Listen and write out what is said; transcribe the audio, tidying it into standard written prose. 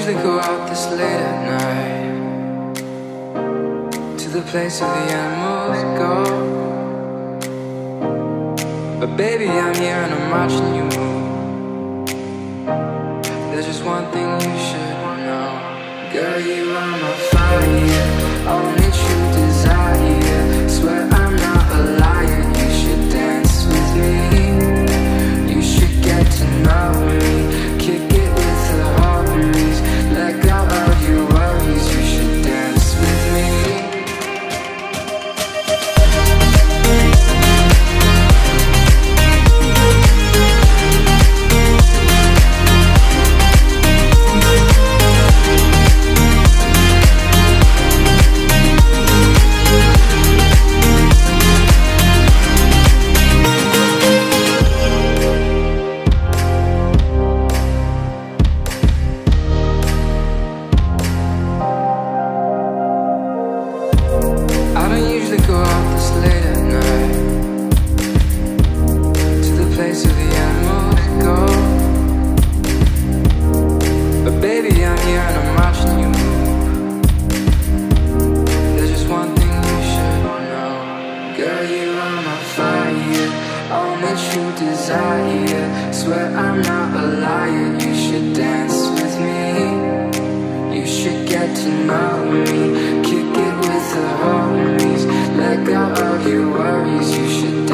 usually go out this late at night, to the place where the animals go. But baby, I'm here and I'm watching you move. There's just one thing you should know. Girl, you are my fire, only true desire. Swear I'm not a liar, you should dance with me. You should get to know me, kick it with the homies. Let go of your worries, you should dance with me. I don't usually go out this late at night, to the place where the animals go. But baby, I'm here and I'm watching you move. There's just one thing you should know. Girl, you are my fire, only true desire. Swear I'm not a liar, you should dance with me. You should get to know me, kick it with the homies. Let go of your worries, you should